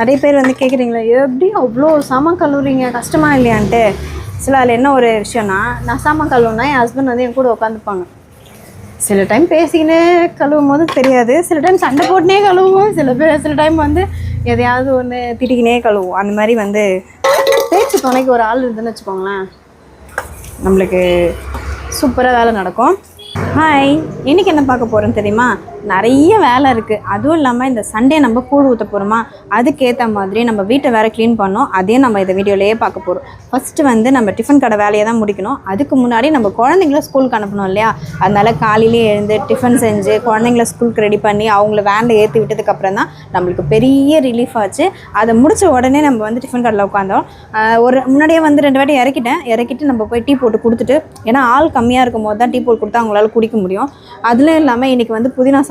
நிறைய பேர் வந்து கேட்குறீங்களா, எப்படி அவ்வளோ சாமான் கழுவுறீங்க, கஷ்டமா இல்லையான்ட்டு. சில அதில் என்ன ஒரு விஷயம்னா, நான் சாமான் கழுவுனா என் ஹஸ்பண்ட் வந்து என் கூட உட்காந்துப்பாங்க. சில டைம் பேசிக்கினே கழுவும் போது தெரியாது, சில டைம் சண்டை போட்டுனே கழுவுவோம், சில டைம் வந்து எதையாவது ஒன்று திட்டிக்கினே கழுவுவோம். அந்த மாதிரி வந்து பேச்சு துணைக்கு ஒரு ஆள் இருந்துன்னு வச்சுக்கோங்களேன், நம்மளுக்கு சூப்பராக வேலை நடக்கும். ஹாய், இன்றைக்கி என்ன பார்க்க போகிறோன்னு தெரியுமா? நிறைய வேலை இருக்குது. அதுவும் இல்லாமல் இந்த சண்டே நம்ம கூழ் ஊற்ற போகிறோமா, அதுக்கேற்ற மாதிரி நம்ம வீட்டை வேறு க்ளீன் பண்ணோம். அதையும் நம்ம இந்த வீடியோலேயே பார்க்க போகிறோம். ஃபஸ்ட்டு வந்து நம்ம டிஃபன் கடை வேலையை தான் முடிக்கணும். அதுக்கு முன்னாடி நம்ம குழந்தைங்கள ஸ்கூலுக்கு அனுப்பணும் இல்லையா? அதனால் காலையிலே எழுந்து டிஃபன் செஞ்சு குழந்தைங்கள ஸ்கூலுக்கு ரெடி பண்ணி அவங்கள வேனில் ஏற்றி விட்டதுக்கப்புறம் தான் நம்மளுக்கு பெரிய ரிலீஃப் ஆச்சு. அதை முடித்த உடனே நம்ம வந்து டிஃபன் கடையில் உட்காந்தோம். முன்னாடியே வந்து 2 வாட்டி இறக்கிட்டு நம்ம போய் டீ போட்டு கொடுத்துட்டு, ஏன்னா ஆள் கம்மியாக இருக்கும் போது தான் டீ போட்டு கொடுத்தா அவங்களால குடிக்க முடியும். அதுலேயும் இல்லாமல் இன்றைக்கி வந்து புதினா சாதம்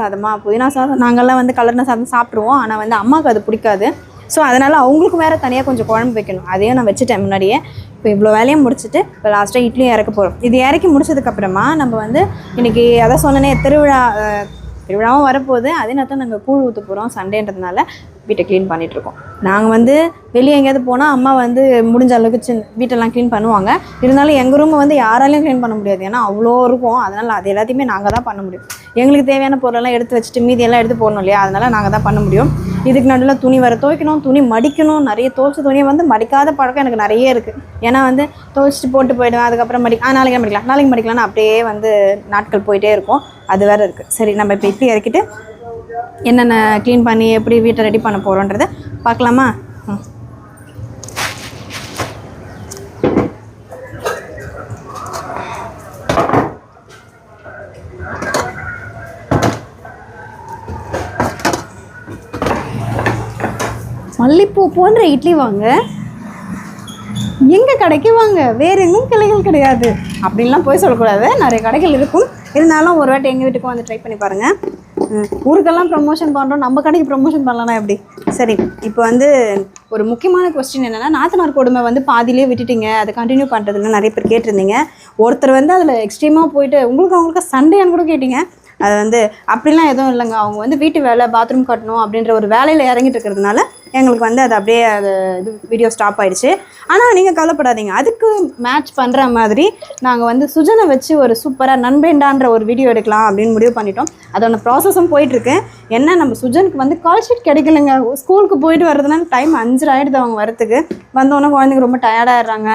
நாங்கள்லாம் வந்து கலர்ன சாதம் சாப்பிட்ருவோம். ஆனால் வந்து அம்மாவுக்கு அது பிடிக்காது. ஸோ அதனால் அவங்களுக்கு வேறு தனியாக கொஞ்சம் குழம்பு வைக்கணும். அதையும் நான் வச்சுட்டேன் முன்னாடியே. இப்போ இவ்வளோ வேலையும் முடிச்சுட்டு இப்போ லாஸ்ட்டாக இட்லியும் இறக்க போகிறோம். இது இறக்கி முடிச்சதுக்கப்புறமா நம்ம வந்து இன்றைக்கி அதான் சொன்னனே, திருவிழாவும் வரப்போகுது. அதே நேரத்தில் நாங்கள் கூழ் ஊற்ற போகிறோம். சண்டேன்றதுனால வீட்டை க்ளீன் பண்ணிகிட்ருக்கோம். நாங்கள் வந்து வெளியே எங்கேயாவது போனால் அம்மா வந்து முடிஞ்ச அளவுக்கு வீட்டெல்லாம் க்ளீன் பண்ணுவாங்க. இருந்தாலும் எங்கள் ரூமை வந்து யாராலையும் க்ளீன் பண்ண முடியாது, ஏன்னா அவ்வளோ இருக்கும். அதனால் அது எல்லாத்தையுமே நாங்கள் தான் பண்ண முடியும். எங்களுக்கு தேவையான பொருளெல்லாம் எடுத்து வச்சுட்டு மீதியெல்லாம் எடுத்து போடணும் இல்லையா? அதனால் நாங்கள் தான் பண்ண முடியும். இதுக்கு நடுவில் துணி வர துவைக்கணும், துணி மடிக்கணும். நிறைய துவைச்ச துணியை வந்து மடிக்காத பழக்கம் எனக்கு நிறைய இருக்குது. ஏன்னா வந்து துவைச்சிட்டு போட்டு போயிடுவேன், அதுக்கப்புறம் நாளைக்கு மடிக்கலாம்னு அப்படியே வந்து நாட்கள் போயிட்டே இருக்கும். அது வேறு இருக்குது. சரி, நம்ம இப்போ இட்லி இறக்கிட்டு என்னென்ன க்ளீன் பண்ணி எப்படி வீட்டை ரெடி பண்ண போகிறோன்றதை பார்க்கலாமா? மல்லிப்பூ போன்ற இட்லி வாங்க எங்கள் கடைக்கு வாங்க, வேறு எங்கும் கிளைகள் கிடையாது அப்படின்லாம் போய் சொல்லக்கூடாது. நிறைய கடைகள் இருக்கும். இருந்தாலும் ஒரு வாட்டி எங்கள் வீட்டுக்கும் வந்து ட்ரை பண்ணி பாருங்கள். ஊருக்கெல்லாம் ப்ரொமோஷன் பண்ணுறோம், நம்ம கடைக்கு ப்ரொமோஷன் பண்ணலாம்னா எப்படி? சரி, இப்போ வந்து ஒரு முக்கியமான கொஸ்டின் என்னென்னா, நாத்தனார் கொடுமை வந்து பாதியிலே விட்டுட்டீங்க, அதை கண்டினியூ பண்ணுறதுன்னு நிறைய பேர் கேட்டிருந்தீங்க. ஒருத்தர் வந்து அதில் எக்ஸ்ட்ரீமாக போயிட்டு அவங்களுக்கு சண்டையான்னு கூட கேட்டிங்க. அது வந்து அப்படிலாம் எதுவும் இல்லைங்க. அவங்க வந்து வீட்டு வேலை, பாத்ரூம் கட்டணும் அப்படின்ற ஒரு வேலையில் இறங்கிட்டு இருக்கிறதுனால எங்களுக்கு வந்து அது அப்படியே வீடியோ ஸ்டாப் ஆகிடுச்சு. ஆனால் நீங்கள் கவலைப்படாதீங்க, அதுக்கு மேட்ச் பண்ணுற மாதிரி நாங்கள் வந்து சுஜனை வச்சு ஒரு சூப்பராக நண்பேண்டான்ற ஒரு வீடியோ எடுக்கலாம் அப்படின்னு முடிவு பண்ணிட்டோம். அதோட ப்ராசஸும் போயிட்டுருக்கு. என்ன, நம்ம சுஜனுக்கு வந்து கால் ஷீட் கிடைக்கலங்க. ஸ்கூலுக்கு போயிட்டு வர்றதுனால டைம் 5:30 ஆகிடுது அவங்க வரத்துக்கு. வந்தோன்னே குழந்தைங்க ரொம்ப டயர்டாகிடுறாங்க.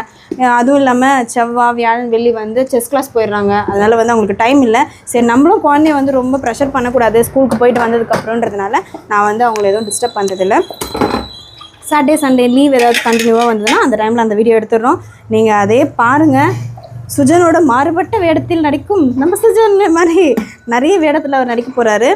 அதுவும் இல்லாமல் செவ்வாய், வியாழன், வெள்ளி வந்து செஸ் கிளாஸ் போயிடுறாங்க. அதனால் வந்து அவங்களுக்கு டைம் இல்லை. சரி, நம்மளும் குழந்தைய வந்து ரொம்ப ப்ரெஷர் பண்ணக்கூடாது ஸ்கூலுக்கு போயிட்டு வந்ததுக்கப்புறன்றதுனால நான் வந்து அவங்கள எதுவும் டிஸ்டர்ப் பண்ணுறதில்ல. சாட்டர்டே சண்டே லீவ் ஏதாவது கண்டினியூவாக வந்ததுன்னா அந்த டைமில் அந்த வீடியோ எடுத்துடுறோம். நீங்கள் அதே பாருங்கள். சுஜனோட மாறுபட்ட வேடத்தில் நடிக்கும் நம்ம சுஜன் மாதிரி நிறைய வேடத்தில் அவர் நடிக்க போகிறாரு.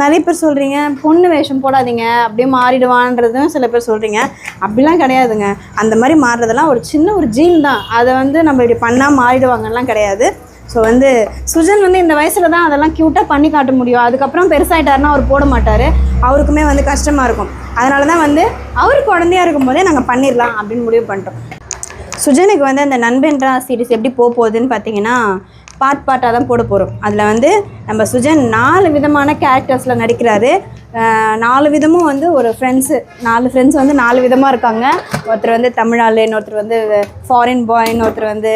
நிறைய பேர் சொல்கிறீங்க பொண்ணு வேஷம் போடாதீங்க, அப்படியே மாறிடுவான்றதும் சில பேர் சொல்கிறீங்க. அப்படிலாம் கிடையாதுங்க. அந்த மாதிரி மாறுறதெல்லாம் ஒரு சின்ன ஒரு ஜீன் தான். அதை வந்து நம்ம இப்படி பண்ணால் மாறிடுவாங்கலாம் கிடையாது. ஸோ வந்து சுஜன் வந்து இந்த வயசில் தான் அதெல்லாம் க்யூட்டாக பண்ணி காட்ட முடியும். அதுக்கப்புறம் பெருசாகிட்டாருன்னா அவர் போட மாட்டார், அவருக்குமே வந்து கஷ்டமாக இருக்கும். அதனால தான் வந்து அவர் குழந்தையாக இருக்கும் போதே நாங்கள் பண்ணிடலாம் அப்படின்னு முடிவு பண்ணிட்டோம். சுஜனுக்கு வந்து அந்த நண்பன்றா சீரிஸ் எப்படி போகுதுன்னு பார்த்தீங்கன்னா, பார்ட்டாக தான் போட போகிறோம். அதில் வந்து நம்ம சுஜன் 4 விதமான கேரக்டர்ஸில் நடிக்கிறாரு. 4 விதமும் வந்து ஒரு 4 ஃப்ரெண்ட்ஸ் வந்து 4 விதமாக இருக்காங்க. ஒருத்தர் வந்து தமிழாள், இன்னொருத்தர் வந்து ஃபாரின் பாய், இன்னொருத்தர் வந்து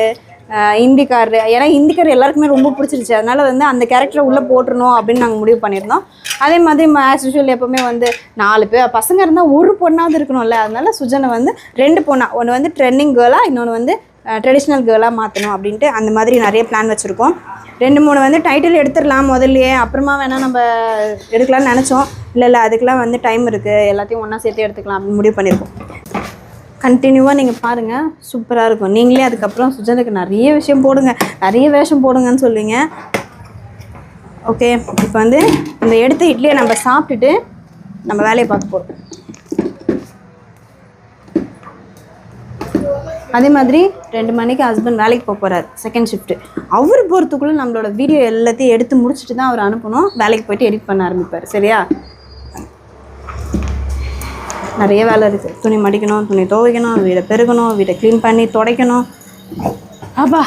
ஹிந்திக்காரரு. ஏன்னா ஹிந்திக்கார் எல்லாருக்குமே ரொம்ப பிடிச்சிருச்சு. அதனால் வந்து அந்த கேரக்டரை உள்ளே போட்டுருணும் அப்படின்னு நாங்கள் முடிவு பண்ணியிருந்தோம். அதே மாதிரி ஆஸ் யூஷுவல் எப்போவுமே வந்து 4 பேர் பசங்க இருந்தால் ஒரு பொண்ணாவது இருக்கணும்ல. அதனால் சுஜனை வந்து 2 பொண்ணாக, ஒன்று வந்து ட்ரெண்டிங் கேர்ளாக, இன்னொன்று வந்து ட்ரெடிஷ்னல் கேர்ளாக மாற்றணும் அப்படின்ட்டு அந்த மாதிரி நிறைய பிளான் வச்சுருக்கோம். 2-3 வந்து டைட்டில் எடுத்துடலாம் முதல்லையே, அப்புறமா வேணால் நம்ம எடுக்கலாம்னு நினச்சோம். இல்லை அதுக்கெலாம் வந்து டைம் இருக்குது, எல்லாத்தையும் ஒன்றா சேர்த்து எடுத்துக்கலாம் அப்படின்னு முடிவு பண்ணியிருக்கோம். கண்டினியூவாக நீங்கள் பாருங்கள், சூப்பராக இருக்கும். நீங்களே அதுக்கப்புறம் சுஜனுக்கு நிறைய வேஷம் போடுங்கன்னு சொல்லுவீங்க. ஓகே, இப்போ வந்து இந்த எடுத்த இட்லியை நம்ம சாப்பிட்டுட்டு நம்ம வேலையை பார்க்க போகிறோம். அதே மாதிரி 2 மணிக்கு ஹஸ்பண்ட் வேலைக்கு போக போகிறார், செகண்ட் ஷிஃப்ட்டு. அவர் போகிறதுக்குள்ளே நம்மளோட வீடியோ எல்லாத்தையும் எடுத்து முடிச்சுட்டு தான் அவர் அனுப்பணும். வேலைக்கு போய்ட்டு எடிட் பண்ண ஆரம்பிப்பார். சரியா? நிறைய வேலை இருக்குது. துணி மடிக்கணும், துணி துவைக்கணும், வீடை பெருகணும், வீடை க்ளீன் பண்ணி துடைக்கணும். அப்பா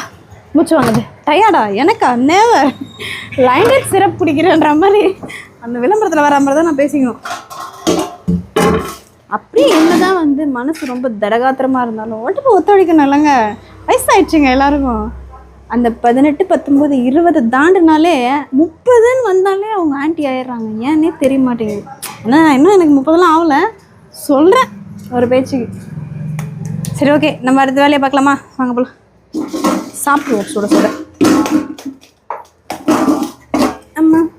மூச்சு வாங்குது. டயர்டா? எனக்கா? நேவர் லைன்டெட் சிரப் குடிக்கிறேன்ற மாதிரி அந்த விளம்பரத்தில் வர மாதிரி தான் நான் பேசிக்கணும். அப்படியே என்னதான் வந்து மனசு ரொம்ப தடகாத்திரமாக இருந்தாலும் உடம்பு ஒத்துழைக்கணும் இல்லைங்க. வயசாயிடுச்சுங்க எல்லாருக்கும். அந்த 18, 19, 20 தாண்டினாலே 30ன்னு வந்தாலே அவங்க ஆன்ட்டி ஆயிடுறாங்க. ஏன்னே தெரிய மாட்டேங்குது. ஏன்னா இன்னும் எனக்கு 30லாம் ஆகலை, சொல்கிறேன் ஒரு பேச்சுக்கு. சரி ஓகே, நம்ம அடுத்த வேலையை பார்க்கலாமா? வாங்க போகலாம். சாப்பிடுவோம் சுட சுட. ஆமாம்,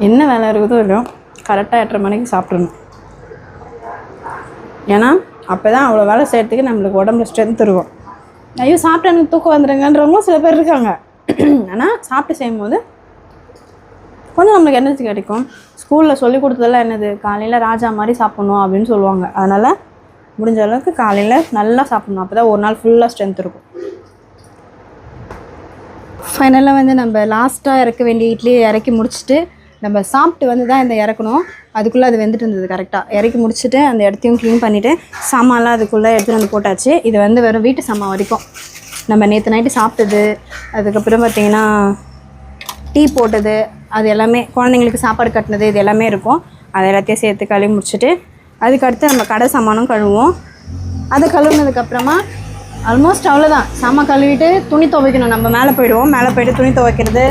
என்ன வேலை இருக்குதோ இல்லையோ கரெக்டாக 8:30 மணிக்கு சாப்பிட்றணும். ஏன்னா அப்போ தான் அவ்வளோ வேலை செய்கிறதுக்கு நம்மளுக்கு உடம்புல ஸ்ட்ரென்த் இருக்கும். ஐயோ சாப்பிட்டு எனக்கு தூக்கம் வந்துடுங்கன்றவங்களும் சில பேர் இருக்காங்க. ஆனால் சாப்பிட்டு செய்யும்போது கொஞ்சம் நம்மளுக்கு எனர்ஜி கிடைக்கும். ஸ்கூலில் சொல்லி கொடுத்ததெல்லாம் என்னது, காலையில் ராஜா மாதிரி சாப்பிட்ணும் அப்படின்னு சொல்லுவாங்க. அதனால் முடிஞ்ச அளவுக்கு காலையில் நல்லா சாப்பிட்ணும். அப்போ தான் ஒரு நாள் ஃபுல்லாக ஸ்ட்ரென்த் இருக்கும். ஃபைனலாக வந்து நம்ம லாஸ்ட்டாக இறக்க வேண்டிய இட்லியை இறக்கி முடிச்சுட்டு நம்ம சாப்பிட்டு வந்து தான் இந்த இறக்கணும். அதுக்குள்ளே அது வெந்துட்டு இருந்தது. கரெக்டாக இறக்கி முடிச்சுட்டு அந்த இடத்தையும் க்ளீன் பண்ணிவிட்டு சாமான்லாம் அதுக்குள்ளே எடுத்துகிட்டு வந்து போட்டாச்சு. இது வந்து வெறும் வீட்டு சாமான் வரைக்கும். நம்ம நேற்று நைட்டு சாப்பிட்டது, அதுக்கப்புறம் பார்த்திங்கன்னா டீ போட்டது, அது எல்லாமே குழந்தைங்களுக்கு சாப்பாடு கட்டினது, இது எல்லாமே இருக்கும். அது எல்லாத்தையும் சேர்த்து கழுவி முடிச்சுட்டு அதுக்கடுத்து நம்ம கடை சாமானும் கழுவுவோம். அது கழுவுனதுக்கப்புறமா ஆல்மோஸ்ட் அவ்வளோதான். சாமான் கழுவிட்டு துணி துவைக்கணும். நம்ம மேலே போயிடுவோம். மேலே போய்ட்டு துணி துவைக்கிறது,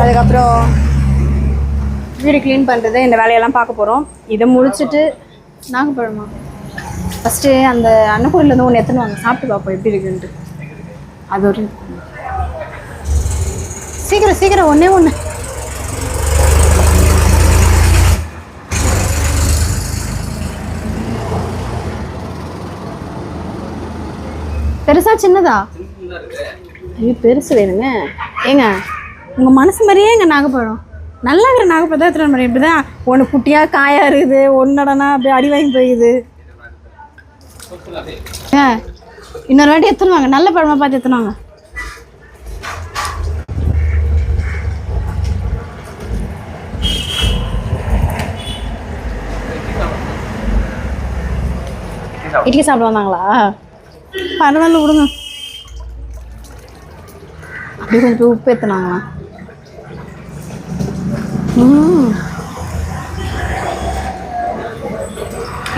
அதுக்கப்புறம் வீடு க்ளீன் பண்ணுறது, இந்த வேலையெல்லாம் பார்க்க போகிறோம். இதை முடிச்சுட்டு நாகப்பழமா ஃபஸ்ட்டு அந்த அன்னக்கூடையிலேருந்து ஒன்று எடுத்துன்னு வாங்க, சாப்பிட்டு பார்ப்போம் எப்படி இருக்குன்ட்டு. அது ஒரு சீக்கிரம் சீக்கிரம் ஒன்றே ஒன்று. பெருசா சின்னதா? ஐயோ பெருசு வேணுங்க. ஏங்க உங்கள் மனசு மாதிரியே எங்கள் நாகப்பழம் நல்லா இருக்கிற நாகப்பழம் தான் எத்தனை மாதிரி. இப்படி தான் ஒன்று குட்டியாக காயாக இருக்குது, ஒன்றடனா அப்படியே அடி வாங்கி போயிடுது. இன்னொரு வாட்டி எடுத்துன்னு நல்ல பழமாக பார்த்து எடுத்துன்னு இட்லி சாப்பிட வந்தாங்களா? பரவாயில்ல விடுங்க. அப்படி கொஞ்சம் போய் உப்பு ஏற்றுனாங்களா?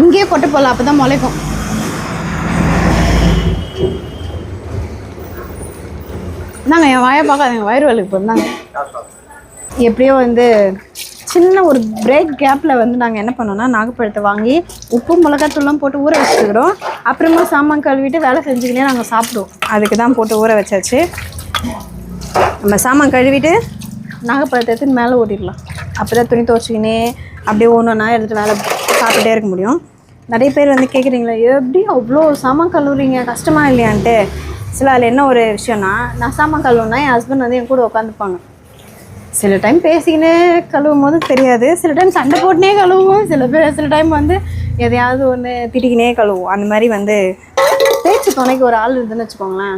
இங்கேயே கொட்டை போடலாம், அப்போ தான் முளைக்கும். நாங்க என் வாயை பார்க்காதீங்க, வயிறு வலிக்கு போயிருந்தாங்க. எப்படியோ வந்து சின்ன ஒரு பிரேக் கேப்பில் வந்து நாங்கள் என்ன பண்ணோன்னா நாகப்பழத்தை வாங்கி உப்பு மிளகாத்தூள்லாம் போட்டு ஊற வச்சுக்கிறோம். அப்புறமா சாமான் கழுவிட்டு வேலை செஞ்சுக்கினே நாங்கள் சாப்பிடுவோம். அதுக்கு தான் போட்டு ஊற வச்சாச்சு. நம்ம சாமான் கழுவிட்டு நாகப்பழத்தை எடுத்து மேலே ஓட்டிடலாம். அப்போ தான் துணி துவச்சிக்கினே அப்படியே ஒன்றா எடுத்துகிட்டு வேலை சாப்பிட்டுட்டே இருக்க முடியும். நிறைய பேர் வந்து கேட்குறீங்களா, எப்படி அவ்வளோ சாமான் கழுவுறீங்க, கஷ்டமாக இல்லையான்ட்டு. சில அதில் என்ன ஒரு விஷயம்னா, நான் சாமான் கழுவுனா என் ஹஸ்பண்ட் வந்து என் கூட உட்காந்துப்பாங்க. சில டைம் பேசிக்கினே கழுவும் போது தெரியாது, சில டைம் சண்டை போட்டுனே கழுவுவோம், சில டைம் வந்து எதையாவது ஒன்று திட்டிக்கினே கழுவுவோம். அந்த மாதிரி வந்து பேச்சு துணைக்கு ஒரு ஆள் இருந்துன்னு வச்சுக்கோங்களேன்,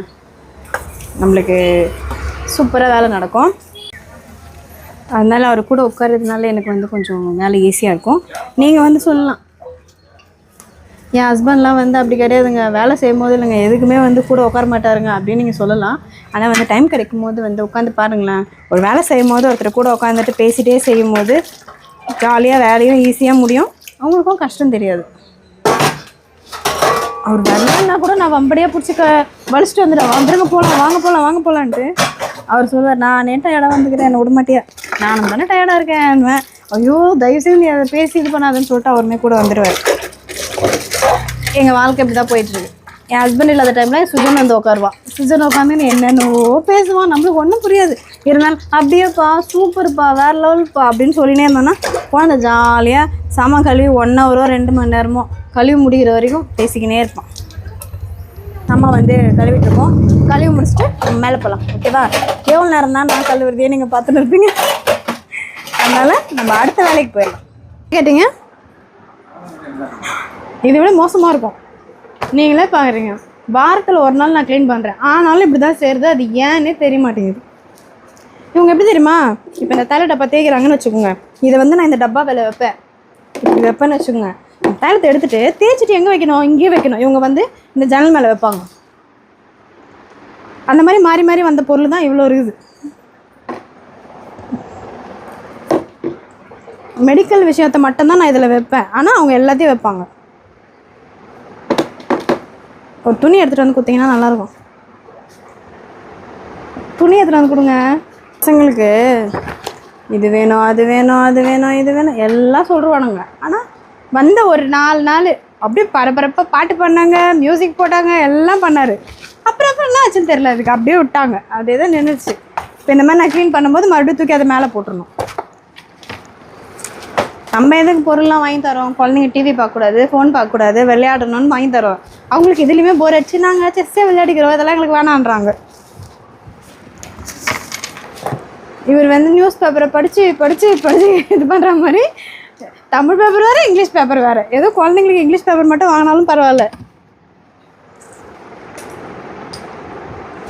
நம்மளுக்கு சூப்பராக வேலை நடக்கும். அதனால் அவர் கூட உட்காரதுனால எனக்கு வந்து கொஞ்சம் வேலை ஈஸியாக இருக்கும். நீங்கள் வந்து சொல்லலாம், என் ஹஸ்பண்ட்லாம் வந்து அப்படி கிடையாதுங்க, வேலை செய்யும் போது இல்லைங்க எதுக்குமே வந்து கூட உட்கார மாட்டாருங்க அப்படின்னு நீங்கள் சொல்லலாம். ஆனால் வந்து டைம் கிடைக்கும் போது வந்து உட்காந்து பாருங்களேன். ஒரு வேலை செய்யும் போது ஒருத்தர் கூட உட்காந்துட்டு பேசிகிட்டே செய்யும் போது ஜாலியாக வேலையும் ஈஸியாக முடியும், அவங்களுக்கும் கஷ்டம் தெரியாது. அவர் வரலன்னா கூட நான் வம்படியாக பிடிச்சி வலிச்சிட்டு வந்துடுவேன், வந்துருங்க போகலாம், வாங்க போகலான்ட்டு. அவர் சொல்லுவார், நானே டயர்டாக வந்துக்கிறேன், என்னை விட மாட்டியா, நானும் தானே டயர்டாக இருக்கேன். ஐயோ தயவுசெய்து நீ அதை பேசி இது பண்ணாதுன்னு சொல்லிட்டு அவருமே கூட வந்துடுவார். எங்கள் வாழ்க்கை இப்படி தான் போயிட்டுருக்கு. என் ஹஸ்பண்ட் இல்லாத டைமில் சுஜன் வந்து உட்காருவான். சுஜன் உட்காந்து நீ என்னென்னவோ பேசுவான், நம்மளுக்கு ஒன்றும் புரியாது. இருந்தாலும் அப்படியேப்பா சூப்பர்ப்பா வேறு லெவல்ப்பா அப்படின்னு சொல்லினே இருந்தோன்னா குழந்தை ஜாலியாக சாமான் கழுவி 1 ஹவரோ 2 மணி நேரமோ கழுவி முடிகிற வரைக்கும் பேசிக்கினே இருப்பான். நம்ம வந்து கழுவிட்டுருக்கோம், கழுவி முடிச்சுட்டு நம்ம மேலே போகலாம். ஓகேவா? எவ்வளோ நேரம் தான் நான் கழுவுறதே நீங்கள் பார்த்துன்னு இருப்பீங்க. அதனால் நம்ம அடுத்த வேலைக்கு போயிடலாம். கேட்டிங்க, இதை விட மோசமாக இருக்கும். நீங்களே பார்க்குறீங்க, வாரத்தில் ஒரு நாள் நான் க்ளீன் பண்ணுறேன், ஆனாலும் இப்படி தான் செய்கிறது. அது ஏன்னே தெரிய மாட்டேங்குது. இவங்க எப்படி தெரியுமா, இப்போ இந்த தலை டப்பா தேய்க்கிறாங்கன்னு வச்சுக்கோங்க, இதை வந்து நான் இந்த டப்பா வேலை வைப்பேன், இப்படி வைப்பேன்னு வச்சுக்கோங்க. தைலத்தை எடுத்துகிட்டு தேய்ச்சிட்டு எங்கே வைக்கணும், இங்கேயே வைக்கணும். இவங்க வந்து இந்த ஜன்னல் மேலே வைப்பாங்க. அந்த மாதிரி மாறி மாறி வந்த பொருள் தான் இவ்வளோ இருக்குது. மெடிக்கல் விஷயத்த மட்டும்தான் நான் இதில் வைப்பேன். ஆனால் அவங்க எல்லாத்தையும் வைப்பாங்க. ஒரு துணி எடுத்துகிட்டு வந்து கொடுத்தீங்கன்னா நல்லாயிருக்கும். துணி எடுத்துகிட்டு வந்து கொடுங்க. பசங்களுக்கு இது வேணும், அது வேணும், அது வேணும், இது வேணும் எல்லாம் சொல்லுவானுங்க. ஆனால் வந்த ஒரு 4 நாள் அப்படியே பரபரப்பாக பாட்டு பண்ணாங்க, மியூசிக் போட்டாங்க, எல்லாம் பண்ணார். அப்புறம் என்ன ஆச்சுன்னு தெரியல. அதுக்கு அப்படியே விட்டாங்க. அப்படியே தான் நின்றுச்சு. இப்போ இந்த மாதிரி நான் க்ளீன் பண்ணும்போது மறுபடியும் தூக்கி அதை மேலே போட்டுடணும். நம்ம எதுக்கு பொருள்லாம் வாங்கி தரோம்? குழந்தைங்க டிவி பார்க்கக்கூடாது, ஃபோன் பார்க்கக்கூடாது, விளையாடணும்னு வாங்கி தரோம். அவங்களுக்கு இதுலேயுமே போர் அடிச்சு நாங்கள் செஸ்ஸே விளையாடிக்கிறோம், இதெல்லாம் எங்களுக்கு வேணான்றாங்க. இவர் வந்து நியூஸ் பேப்பரை படித்து இது பண்ணுற மாதிரி தமிழ் பேப்பர் வேறு, இங்கிலீஷ் பேப்பர் வேறு. ஏதோ குழந்தைங்களுக்கு இங்கிலீஷ் பேப்பர் மட்டும் வாங்கினாலும் பரவாயில்ல.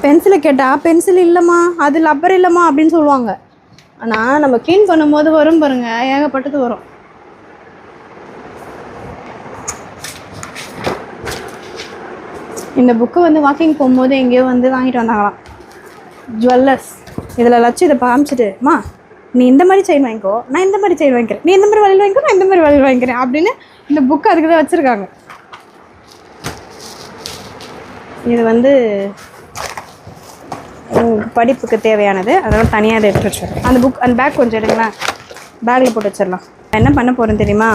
பென்சிலை கேட்டால் பென்சில் இல்லைம்மா, அது லப்பர் இல்லைம்மா அப்படின்னு சொல்லுவாங்க. ஆனால் நம்ம க்ளீன் பண்ணும்போது வரும் பாருங்க, ஏகப்பட்டது வரும். இந்த புக்கு வந்து வாக்கிங் போகும்போது எங்கேயோ வந்து வாங்கிட்டு வந்தாங்களாம் ஜுவல்லர்ஸ். இதில் லட்சம் இதை காமிச்சிட்டுமா, நீ இந்த மாதிரி செயின் வாங்கிக்கோ, நான் இந்த மாதிரி செயின் வாங்கிக்கிறேன், நீ இந்த மாதிரி வளையல் வாங்கிக்கோ, நான் இந்த மாதிரி வளையல் வாங்கிக்கிறேன் அப்படின்னு இந்த புக்கு அதுக்கு தான் வச்சுருக்காங்க. இது வந்து படிப்புக்கு தேவையானது, அதனால் தனியாக அதை எடுத்து வச்சிடலாம். அந்த புக் அந்த பேக் கொஞ்சம் எடுங்களேன், பேக்கில் போட்டு வச்சிடலாம். என்ன பண்ண போகிறேன்னு தெரியுமா?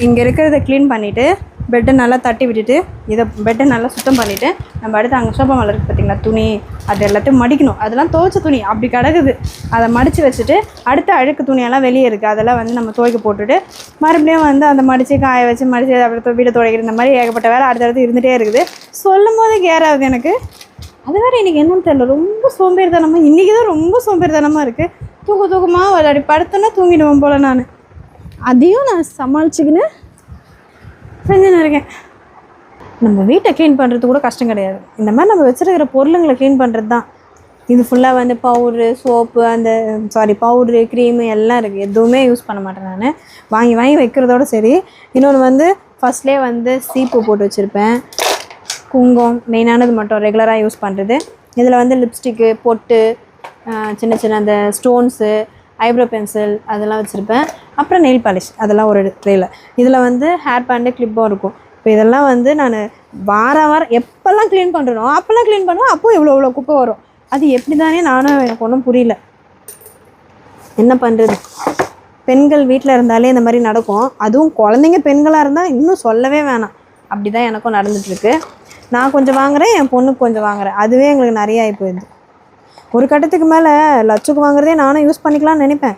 இங்கே இருக்கிறத க்ளீன் பண்ணிவிட்டு பெட்டை நல்லா தட்டி விட்டுட்டு இதை பெட்டை நல்லா சுத்தம் பண்ணிவிட்டு நம்ம அடுத்து அங்கே சோபா மேலே இருக்குது பார்த்திங்களா துணி, அது எல்லாத்தையும் மடிக்கணும். அதெல்லாம் துவைச்ச துணி அப்படி கிடக்குது, அதை மடித்து வச்சுட்டு அடுத்த அழுக்கு துணியெல்லாம் வெளியே இருக்குது, அதெல்லாம் வந்து நம்ம துவைக்க போட்டுட்டு மறுபடியும் வந்து அந்த மடித்து காய வச்சு மடித்து அப்படி வீட்டை துவைக்கிற இந்த மாதிரி ஏகப்பட்ட வேலை அடுத்தடுத்து இருந்துகிட்டே இருக்குது. சொல்லும் போது கேராகுது எனக்கு. அது வேறு இன்றைக்கி என்னன்னு தெரியல, ரொம்ப சோம்பேறித்தனமாக, இன்றைக்கி தான் ரொம்ப சோம்பேறித்தனமாக இருக்குது. தூக்கமாக விளையாடி படுத்தோன்னா தூங்கிடுவோம் போல். நான் அதையும் நான் சமாளிச்சுக்கின்னு செஞ்சுன்னு இருக்கேன். நம்ம வீட்டை க்ளீன் பண்ணுறது கூட கஷ்டம் கிடையாது. இந்த மாதிரி நம்ம வச்சுருக்கிற பொருளுங்களை க்ளீன் பண்ணுறது தான். இது ஃபுல்லாக வந்து பவுட்ரு, சோப்பு, பவுட்ரு, க்ரீமு எல்லாம் இருக்குது. எதுவுமே யூஸ் பண்ண மாட்டேன் நான். வாங்கி வைக்கிறதோடு சரி. இன்னொன்று வந்து ஃபஸ்ட்லேயே வந்து சீப்பு போட்டு வச்சுருப்பேன். குங்குமம் மெயினானது மட்டும் ரெகுலராக யூஸ் பண்ணுறது. இதில் வந்து லிப்ஸ்டிக்கு, பொட்டு, சின்ன அந்த ஸ்டோன்ஸு, ஐப்ரோ பென்சில் அதெல்லாம் வச்சுருப்பேன். அப்புறம் நெயில் பாலிஷ் அதெல்லாம் ஒரு ட்ரேயில். இதில் வந்து ஹேர் பேண்டு, கிளிப்பும் இருக்கும். இப்போ இதெல்லாம் வந்து நான் வாரம் எப்போல்லாம் க்ளீன் பண்ணுறனோ அப்போல்லாம் க்ளீன் பண்ணுவேன். அப்போது இவ்வளோ குப்பை வரும். அது எப்படி தானே நானும் எனக்கு ஒன்றும் புரியல. என்ன பண்ணுறது? பெண்கள் வீட்டில் இருந்தாலே இந்த மாதிரி நடக்கும். அதுவும் குழந்தைங்க பெண்களாக இருந்தால் இன்னும் சொல்லவே வேணாம். அப்படி தான் எனக்கும் நடந்துகிட்ருக்கு. நான் கொஞ்சம் வாங்குகிறேன், என் பொண்ணுக்கு கொஞ்சம் வாங்குகிறேன். அதுவே எங்களுக்கு நிறைய ஆகி போயிடுது. ஒரு கட்டத்துக்கு மேலே லட்சுக்கு வாங்குறதே நானும் யூஸ் பண்ணிக்கலாம்னு நினைப்பேன்.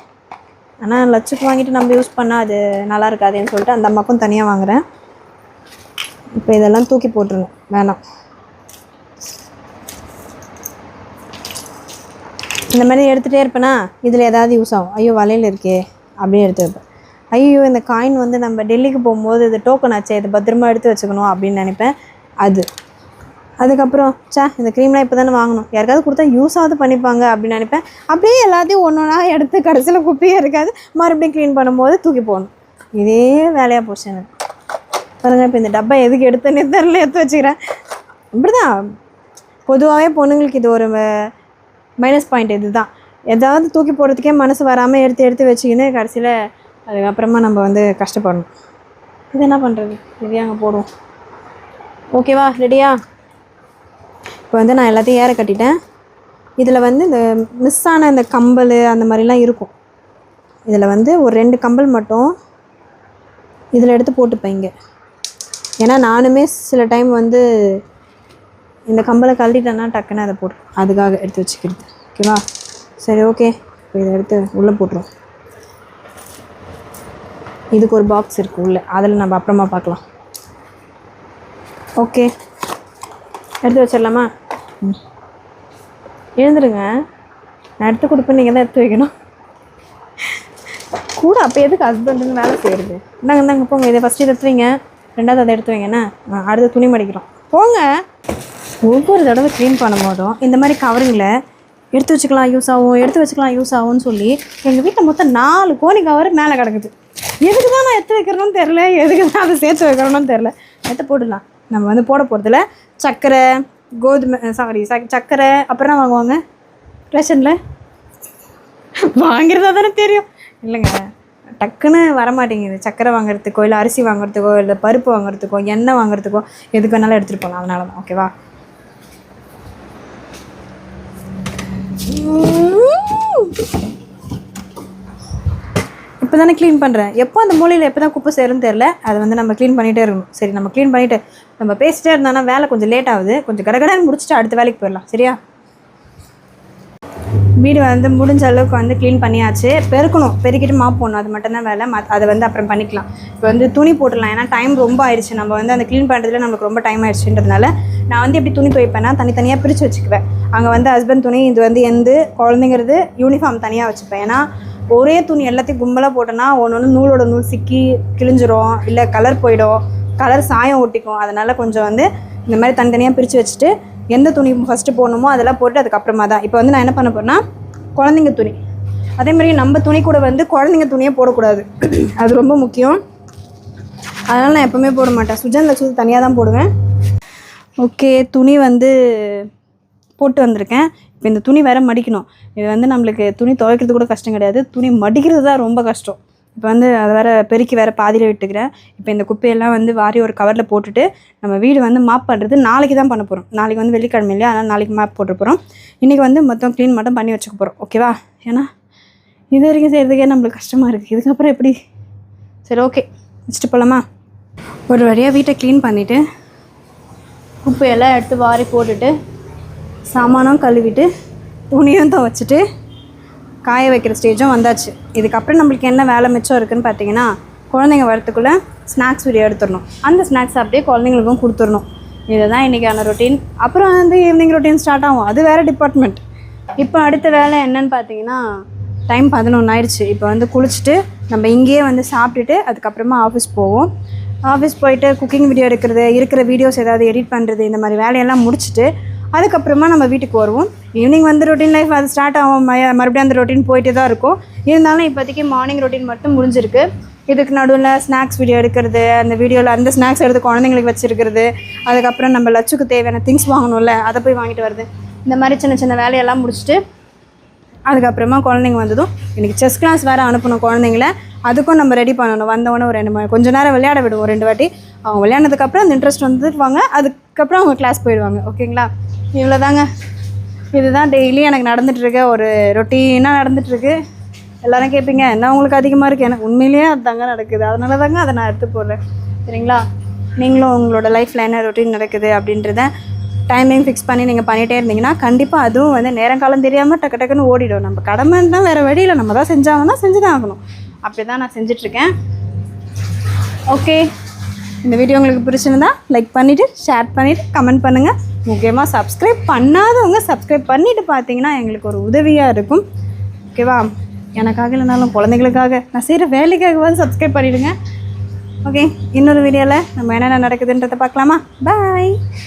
ஆனால் லட்சுக்கு வாங்கிட்டு நம்ம யூஸ் பண்ணால் அது நல்லா இருக்காதுன்னு சொல்லிட்டு அந்த அம்மாக்கும் தனியாக வாங்குகிறேன். இப்போ இதெல்லாம் தூக்கி போட்டுருங்க, வேணாம். இந்த மாதிரி எடுத்துகிட்டே இருப்பேனா, இதில் ஏதாவது யூஸ் ஆகும். ஐயோ வளையல் இருக்கே அப்படின்னு எடுத்து வைப்பேன். ஐயோ இந்த காயின் வந்து நம்ம டெல்லிக்கு போகும்போது இது டோக்கன் ஆச்சு, இதை பத்திரமா எடுத்து வச்சுக்கணும் அப்படின்னு நினைப்பேன். அதுக்கப்புறம் இந்த க்ரீம்லாம் இப்போ தானே வாங்கணும், யாருக்காவது கொடுத்தா யூஸாவது பண்ணிப்பாங்க அப்படின்னு நினைப்பேன். அப்படியே எல்லாத்தையும் ஒன்றா எடுத்து கடைசியில் குப்பையே இருக்காது. மறுபடியும் க்ளீன் பண்ணும்போது தூக்கி போகணும். இதே வேலையாக போச்சு எனக்கு. பாருங்கள், இப்போ இந்த டப்பா எதுக்கு எடுத்தேன்னு தெரியல, எடுத்து வச்சுக்கிறேன். இப்படி தான் பொதுவாகவே பொண்ணுங்களுக்கு இது ஒரு மைனஸ் பாயிண்ட். இது தான் எதாவது தூக்கி போடுறதுக்கே மனசு வராமல் எடுத்து வச்சுக்கின்னு கடைசியில் அதுக்கப்புறமா நம்ம வந்து கஷ்டப்படணும். இது என்ன பண்ணுறது? இது அங்கே போடுவோம். ஓகேவா? ரெடியா? இப்போ வந்து நான் எல்லாத்தையும் ஏற கட்டிட்டேன். இதில் வந்து இந்த மிஸ் ஆன இந்த கம்பல் அந்த மாதிரிலாம் இருக்கும். இதில் வந்து ஒரு 2 கம்பல் மட்டும் இதில் எடுத்து போட்டுப்பேன் இங்கே. ஏன்னா நானுமே சில டைம் வந்து இந்த கம்பலை கழட்டிட்டேன்னா டக்குன்னு அதை போட்டு அதுக்காக எடுத்து வச்சுக்கிறது. ஓகேவா? சரி, ஓகே. இப்போ இதை எடுத்து உள்ளே போட்டுருவோம். இதுக்கு ஒரு பாக்ஸ் இருக்குது உள்ளே, அதில் நம்ம அப்புறமா பார்க்கலாம். ஓகே, எடுத்து வச்சிடலாமா? எழுந்துருங்க, நான் எடுத்து கொடுப்பேன், நீங்கள் தான் எடுத்து வைக்கணும் கூட. அப்போ எதுக்கு ஹஸ்பண்டுன்னு வேலை செய்கிறது? இந்தாங்க போங்க, இதை ஃபஸ்ட்டு எடுத்து வைங்க, 2வது அதை எடுத்து வைங்கண்ணா. அடுத்து துணி மடிக்கிறோம், போங்க. ஒவ்வொரு தடவை க்ளீன் பண்ணும் போதும் இந்த மாதிரி கவரிங்கில் எடுத்து வச்சுக்கலாம் யூஸ் ஆகும்னு சொல்லி எங்கள் வீட்டில் மொத்தம் 4 கோணி கவர் மேலே கிடக்குது. எதுக்கு தான் நான் எடுத்து வைக்கிறோன்னு தெரில, எதுக்கு தான் அதை சேர்த்து வைக்கிறோன்னு தெரில. எடுத்து போட்டுடலாம். நம்ம வந்து போட போகிறதுல சர்க்கரை, சர்க்கரை அப்புறம் வாங்குவாங்க ரேஷனில், வாங்கிறதா தானே தெரியும் இல்லைங்க. டக்குன்னு வரமாட்டேங்குது. சக்கரை வாங்குறதுக்கோ இல்லை அரிசி வாங்குறதுக்கோ இல்லை பருப்பு வாங்குறதுக்கோ எண்ணெய் வாங்குறதுக்கோ எதுக்கு வேணாலும் எடுத்துகிட்டு போகலாம். அதனால தான் ஓகேவா. இப்போ தானே க்ளீன் பண்ணுறேன். எப்போ அந்த மூலையில் எப்போ தான் குப்பை சேரும்னு தெரில. அதை வந்து நம்ம க்ளீன் பண்ணிகிட்டே இருக்கணும். சரி, நம்ம க்ளீன் பண்ணிவிட்டு நம்ம பேசிட்டே இருந்தோன்னா வேலை கொஞ்சம் லேட் ஆகுது. கொஞ்சம் கடகடன்னு முடிச்சுட்டு அடுத்த வேலைக்கு போயிடலாம். சரியா? வீடு வந்து முடிஞ்ச அளவுக்கு வந்து க்ளீன் பண்ணியாச்சு. பெருக்கணும், பெருக்கிட்டு மாப் போடணும். அது மட்டும்தான் வேலை. அதை வந்து அப்புறம் பண்ணிக்கலாம். இப்போ வந்து துணி போட்டுடலாம். ஏன்னா டைம் ரொம்ப ஆயிடுச்சு. நம்ம வந்து அந்த க்ளீன் பண்ணுறதுல நம்மளுக்கு ரொம்ப டைம் ஆயிடுச்சுன்றதுனால நான் வந்து எப்படி துணி துவைப்பேன்னா தனித்தனியாக பிரித்து வச்சுக்குவேன். அங்கே வந்து ஹஸ்பண்ட் துணி, இது வந்து எந்த குழந்தைங்கிறது யூனிஃபார்ம் தனியாக வச்சுப்பேன். ஏன்னா ஒரே துணி எல்லாத்தையும் கும்பலாக போட்டோன்னா ஒன்று நூலோட நூல் சிக்கி கிழிஞ்சிரும், இல்லை கலர் போயிடும், கலர் சாயம் ஒட்டிக்கும். அதனால் கொஞ்சம் வந்து இந்த மாதிரி தனித்தனியாக பிரித்து வச்சுட்டு எந்த துணி ஃபஸ்ட்டு போடணுமோ அதெல்லாம் போட்டு அதுக்கப்புறமா தான் இப்போ வந்து நான் என்ன பண்ண போகிறேன்னா குழந்தைங்க துணி, அதே மாதிரி நம்ம துணி கூட வந்து குழந்தைங்க துணியே போடக்கூடாது. அது ரொம்ப முக்கியம். அதனால் நான் எப்போவுமே போட மாட்டேன். சுஜன் லட்சத்து தனியாக தான் போடுவேன். ஓகே, துணி வந்து போட்டு வந்திருக்கேன். இப்போ இந்த துணி வேறு மடிக்கணும். இது வந்து நம்மளுக்கு துணி துவைக்கிறது கூட கஷ்டம் கிடையாது, துணி மடிக்கிறது தான் ரொம்ப கஷ்டம். இப்போ வந்து அதை வேறு பெருக்கி வேறு பாதியில் விட்டுக்கிறேன். இப்போ இந்த குப்பையெல்லாம் வந்து வாரி ஒரு கவரில் போட்டுட்டு நம்ம வீடு வந்து மாப் பண்ணுறது நாளைக்கு தான் பண்ண போகிறோம். நாளைக்கு வந்து வெள்ளிக்கிழமை இல்லையா, அதனால் நாளைக்கு மாப் போட்டு போகிறோம். இன்றைக்கி வந்து மொத்தம் க்ளீன் மட்டும் பண்ணி வச்சுக்க போகிறோம். ஓகேவா? ஏன்னா இது வரைக்கும் செய்கிறதுக்கே நம்மளுக்கு கஷ்டமாக இருக்குது. இதுக்கப்புறம் எப்படி? சரி, ஓகே, வச்சுட்டு போகலாமா? ஒரு வழியாக வீட்டை க்ளீன் பண்ணிவிட்டு குப்பையெல்லாம் எடுத்து வாரி போட்டுட்டு சாமானும் கழுவிட்டு துணியும் துவைச்சிட்டு காய வைக்கிற ஸ்டேஜும் வந்தாச்சு. இதுக்கப்புறம் நம்மளுக்கு என்ன வேலை மிச்சம் இருக்குதுன்னு பார்த்தீங்கன்னா குழந்தைங்க வரத்துக்குள்ளே ஸ்நாக்ஸ் வீடியோ எடுத்துடணும். அந்த ஸ்நாக்ஸ் அப்படியே குழந்தைங்களுக்கும் கொடுத்துடணும். இதுதான் இன்றைக்கான ரொட்டீன். அப்புறம் வந்து ஈவினிங் ரொட்டீன் ஸ்டார்ட் ஆகும். அது வேறு டிபார்ட்மெண்ட். இப்போ அடுத்த வேலை என்னன்னு பார்த்தீங்கன்னா டைம் 11 ஆயிடுச்சு. இப்போ வந்து குளிச்சுட்டு நம்ம இங்கேயே வந்து சாப்பிட்டுட்டு அதுக்கப்புறமா ஆஃபீஸ் போவோம். ஆஃபீஸ் போயிட்டு குக்கிங் வீடியோ எடுக்கிறது, இருக்கிற வீடியோஸ் ஏதாவது எடிட் பண்ணுறது, இந்த மாதிரி வேலையெல்லாம் முடிச்சுட்டு அதுக்கப்புறமா நம்ம வீட்டுக்கு வருவோம். ஈவினிங் வந்து ரொட்டீன் லைஃப் அது ஸ்டார்ட் ஆகும். மறுபடியும் அந்த ரொட்டீன் போயிட்டே தான் இருக்கும். இருந்தாலும் இப்போதைக்கு மார்னிங் ரொட்டீன் மட்டும் முடிஞ்சிருக்கு. இதுக்கு நடுவில் ஸ்நாக்ஸ் வீடியோ எடுக்கிறது, அந்த வீடியோவில் அந்த ஸ்நாக்ஸ் எடுத்து குழந்தைங்களுக்கு வச்சுருக்கிறது, அதுக்கப்புறம் நம்ம லச்சுக்கு தேவையான திங்ஸ் வாங்கணும்ல, அதை போய் வாங்கிட்டு வருது. இந்த மாதிரி சின்ன சின்ன வேலையெல்லாம் முடிச்சுட்டு அதுக்கப்புறமா குழந்தைங்க வந்ததும் இன்றைக்கி செஸ் கிளாஸ் வேறு அனுப்பணும் குழந்தைங்கள. அதுக்கும் நம்ம ரெடி பண்ணணும். வந்தவொடனே ஒரு 2 மணி கொஞ்சம் நேரம் விளையாட விடுவோம் 2 வாட்டி. அவங்க விளையாடுனதுக்கப்புறம் அந்த இன்ட்ரெஸ்ட் வந்துடுவாங்க. அதுக்கப்புறம் அவங்க கிளாஸ் போயிடுவாங்க. ஓகேங்களா? இவ்வளோதாங்க. இதுதான் டெய்லி எனக்கு நடந்துகிட்ருக்கு. ஒரு ரொட்டீனாக நடந்துகிட்ருக்கு. எல்லோரும் கேட்பீங்க என்ன உங்களுக்கு அதிகமாக இருக்குது? எனக்கு உண்மையிலேயே அதுதாங்க நடக்குது. அதனால தாங்க அதை நான் எடுத்து போடுறேன். சரிங்களா? நீங்களும் உங்களோட லைஃப்பில் என்ன ரொட்டீன் நடக்குது அப்படின்றத டைமிங் ஃபிக்ஸ் பண்ணி நீங்கள் பண்ணிகிட்டே இருந்தீங்கன்னா கண்டிப்பாக அதுவும் வந்து நேரங்காலம் தெரியாமல் டக்கு டக்குன்னு ஓடிடும். நம்ம கடமைன்னு தான், வேறு வழியில் நம்ம தான் செஞ்சாங்கன்னா செஞ்சு தான் ஆகணும். அப்படி தான் நான் செஞ்சிட்ருக்கேன். ஓகே, இந்த வீடியோ உங்களுக்கு பிடிச்சிருந்தா லைக் பண்ணிவிட்டு ஷேர் பண்ணிவிட்டு கமெண்ட் பண்ணுங்கள். முக்கியமாக சப்ஸ்கிரைப் பண்ணாதவங்க சப்ஸ்கிரைப் பண்ணிவிட்டு பார்த்தீங்கன்னா எங்களுக்கு ஒரு உதவியாக இருக்கும். ஓகேவா? எனக்காக இல்லைனாலும் குழந்தைங்களுக்காக நான் செய்கிற வேலைக்காகவாது சப்ஸ்கிரைப் பண்ணிவிடுங்க. ஓகே, இன்னொரு வீடியோவில் நம்ம என்னென்ன நடக்குதுன்றதை பார்க்கலாமா? பாய்.